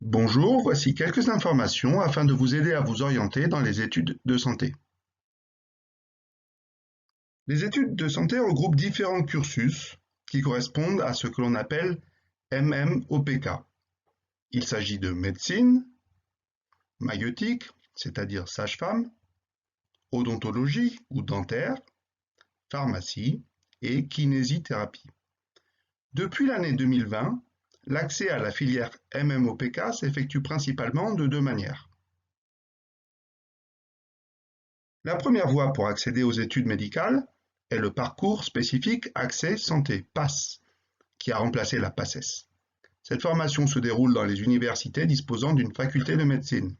Bonjour, voici quelques informations afin de vous aider à vous orienter dans les études de santé. Les études de santé regroupent différents cursus qui correspondent à ce que l'on appelle MMOPK. Il s'agit de médecine, maïeutique, c'est-à-dire sage-femme, odontologie ou dentaire, pharmacie et kinésithérapie. Depuis l'année 2020, l'accès à la filière MMOPK s'effectue principalement de deux manières. La première voie pour accéder aux études médicales est le parcours spécifique Accès Santé, PASS, qui a remplacé la PACES. Cette formation se déroule dans les universités disposant d'une faculté de médecine.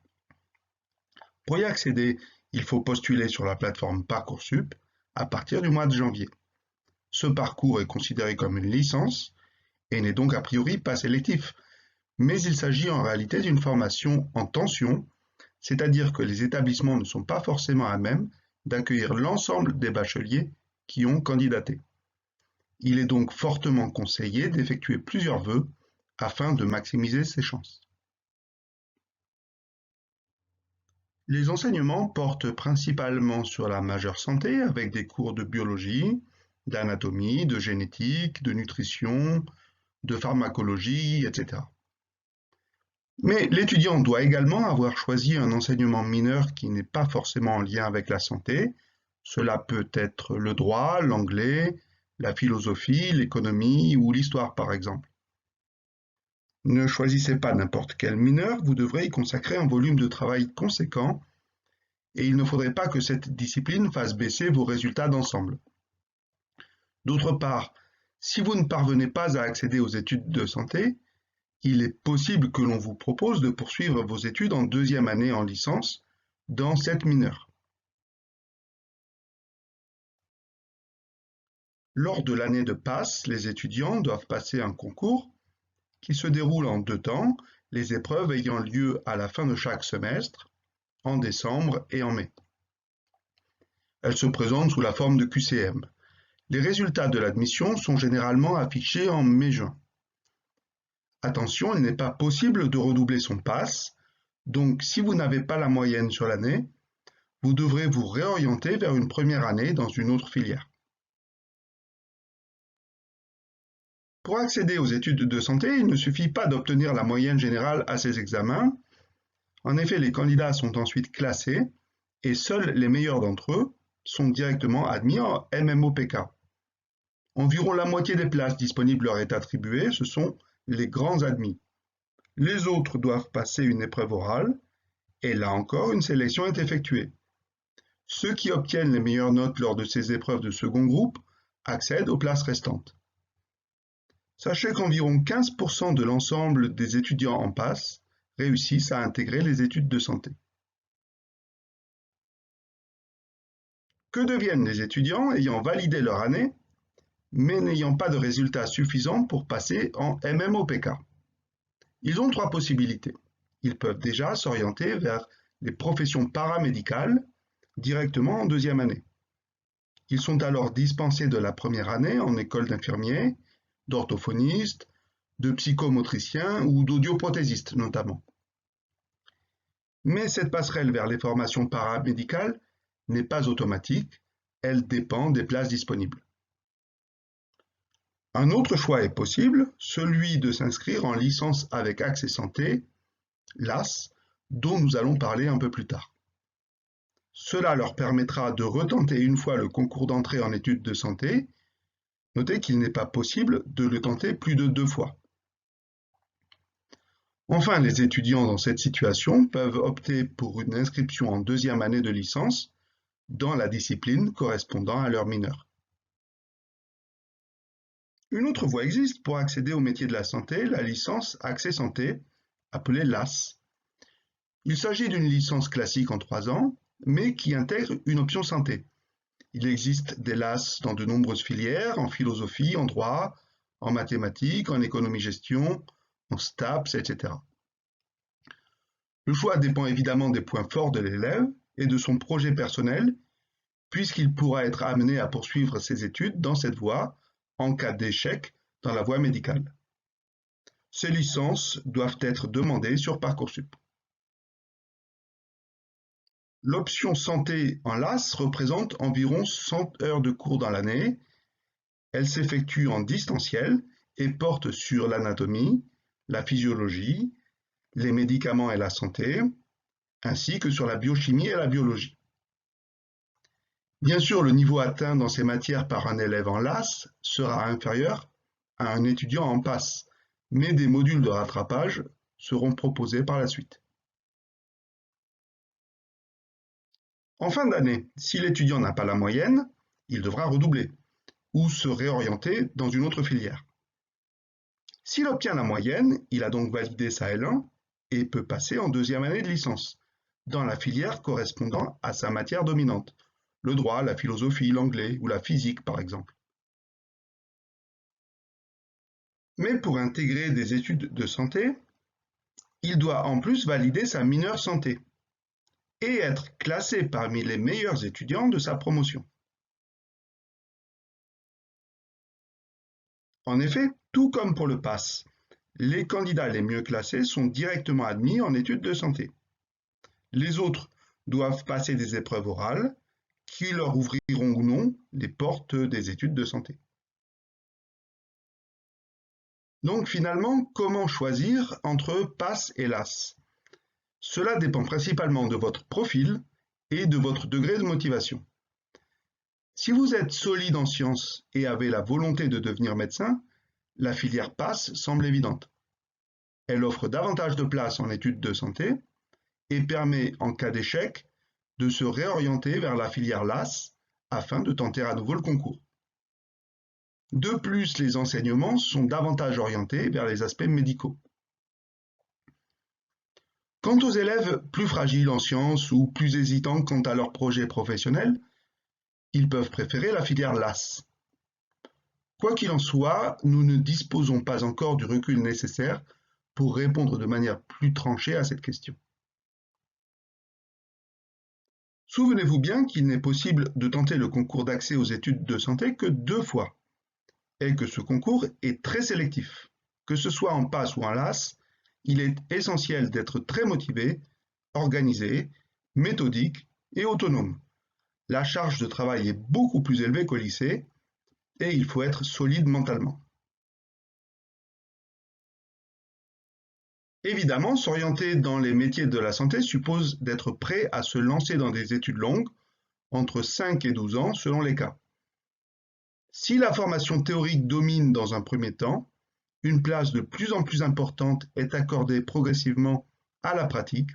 Pour y accéder, il faut postuler sur la plateforme Parcoursup à partir du mois de janvier. Ce parcours est considéré comme une licence et n'est donc a priori pas sélectif, mais il s'agit en réalité d'une formation en tension, c'est-à-dire que les établissements ne sont pas forcément à même d'accueillir l'ensemble des bacheliers qui ont candidaté. Il est donc fortement conseillé d'effectuer plusieurs vœux afin de maximiser ses chances. Les enseignements portent principalement sur la majeure santé avec des cours de biologie, d'anatomie, de génétique, de nutrition, de pharmacologie, etc. Mais l'étudiant doit également avoir choisi un enseignement mineur qui n'est pas forcément en lien avec la santé. Cela peut être le droit, l'anglais, la philosophie, l'économie ou l'histoire par exemple. Ne choisissez pas n'importe quel mineur, vous devrez y consacrer un volume de travail conséquent et il ne faudrait pas que cette discipline fasse baisser vos résultats d'ensemble. D'autre part, si vous ne parvenez pas à accéder aux études de santé, il est possible que l'on vous propose de poursuivre vos études en deuxième année en licence dans cette mineure. Lors de l'année de passe, les étudiants doivent passer un concours qui se déroule en deux temps, les épreuves ayant lieu à la fin de chaque semestre, en décembre et en mai. Elles se présentent sous la forme de QCM. Les résultats de l'admission sont généralement affichés en mai-juin. Attention, il n'est pas possible de redoubler son pass, donc si vous n'avez pas la moyenne sur l'année, vous devrez vous réorienter vers une première année dans une autre filière. Pour accéder aux études de santé, il ne suffit pas d'obtenir la moyenne générale à ces examens. En effet, les candidats sont ensuite classés et seuls les meilleurs d'entre eux sont directement admis en MMOPK. Environ la moitié des places disponibles leur est attribuée, ce sont les grands admis. Les autres doivent passer une épreuve orale et là encore une sélection est effectuée. Ceux qui obtiennent les meilleures notes lors de ces épreuves de second groupe accèdent aux places restantes. Sachez qu'environ 15% de l'ensemble des étudiants en passe réussissent à intégrer les études de santé. Que deviennent les étudiants ayant validé leur année, mais n'ayant pas de résultats suffisants pour passer en MMOPK? Ils ont trois possibilités. Ils peuvent déjà s'orienter vers les professions paramédicales directement en deuxième année. Ils sont alors dispensés de la première année en école d'infirmiers, d'orthophonistes, de psychomotriciens ou d'audioprothésistes notamment. Mais cette passerelle vers les formations paramédicales n'est pas automatique, elle dépend des places disponibles. Un autre choix est possible, celui de s'inscrire en licence avec Accès Santé, LAS, dont nous allons parler un peu plus tard. Cela leur permettra de retenter une fois le concours d'entrée en études de santé. Notez qu'il n'est pas possible de le tenter plus de 2 fois. Enfin, les étudiants dans cette situation peuvent opter pour une inscription en deuxième année de licence dans la discipline correspondant à leur mineur. Une autre voie existe pour accéder au métier de la santé, la licence Accès Santé, appelée LAS. Il s'agit d'une licence classique en 3 ans, mais qui intègre une option santé. Il existe des LAS dans de nombreuses filières, en philosophie, en droit, en mathématiques, en économie-gestion, en STAPS, etc. Le choix dépend évidemment des points forts de l'élève et de son projet personnel, puisqu'il pourra être amené à poursuivre ses études dans cette voie en cas d'échec dans la voie médicale. Ces licences doivent être demandées sur Parcoursup. L'option santé en LAS représente environ 100 heures de cours dans l'année. Elle s'effectue en distanciel et porte sur l'anatomie, la physiologie, les médicaments et la santé, ainsi que sur la biochimie et la biologie. Bien sûr, le niveau atteint dans ces matières par un élève en LAS sera inférieur à un étudiant en PASS, mais des modules de rattrapage seront proposés par la suite. En fin d'année, si l'étudiant n'a pas la moyenne, il devra redoubler ou se réorienter dans une autre filière. S'il obtient la moyenne, il a donc validé sa L1 et peut passer en deuxième année de licence, dans la filière correspondant à sa matière dominante, le droit, la philosophie, l'anglais ou la physique par exemple. Mais pour intégrer des études de santé, il doit en plus valider sa mineure santé et être classé parmi les meilleurs étudiants de sa promotion. En effet, tout comme pour le PASS, les candidats les mieux classés sont directement admis en études de santé. Les autres doivent passer des épreuves orales qui leur ouvriront ou non les portes des études de santé. Donc finalement, comment choisir entre PASS et LAS? Cela dépend principalement de votre profil et de votre degré de motivation. Si vous êtes solide en sciences et avez la volonté de devenir médecin, la filière PASS semble évidente. Elle offre davantage de places en études de santé et permet, en cas d'échec, de se réorienter vers la filière LAS afin de tenter à nouveau le concours. De plus, les enseignements sont davantage orientés vers les aspects médicaux. Quant aux élèves plus fragiles en sciences ou plus hésitants quant à leur projet professionnel, ils peuvent préférer la filière LAS. Quoi qu'il en soit, nous ne disposons pas encore du recul nécessaire pour répondre de manière plus tranchée à cette question. Souvenez-vous bien qu'il n'est possible de tenter le concours d'accès aux études de santé que 2 fois, et que ce concours est très sélectif. Que ce soit en PASS ou en LAS, il est essentiel d'être très motivé, organisé, méthodique et autonome. La charge de travail est beaucoup plus élevée qu'au lycée et il faut être solide mentalement. Évidemment, s'orienter dans les métiers de la santé suppose d'être prêt à se lancer dans des études longues, entre 5 et 12 ans selon les cas. Si la formation théorique domine dans un premier temps, une place de plus en plus importante est accordée progressivement à la pratique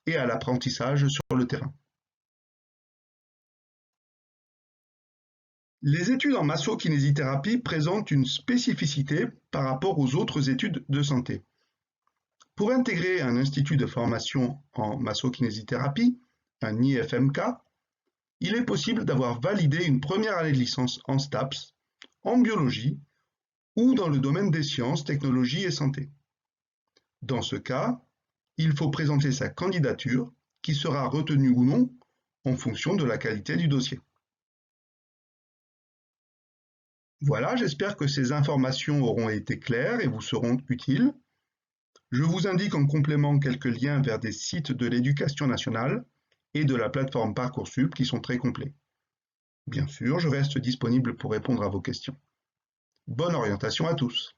et à l'apprentissage sur le terrain. Les études en masso-kinésithérapie présentent une spécificité par rapport aux autres études de santé. Pour intégrer un institut de formation en masso-kinésithérapie, un IFMK, il est possible d'avoir validé une première année de licence en STAPS, en biologie ou dans le domaine des sciences, technologies et santé. Dans ce cas, il faut présenter sa candidature qui sera retenue ou non en fonction de la qualité du dossier. Voilà, j'espère que ces informations auront été claires et vous seront utiles. Je vous indique en complément quelques liens vers des sites de l'Éducation nationale et de la plateforme Parcoursup qui sont très complets. Bien sûr, je reste disponible pour répondre à vos questions. Bonne orientation à tous.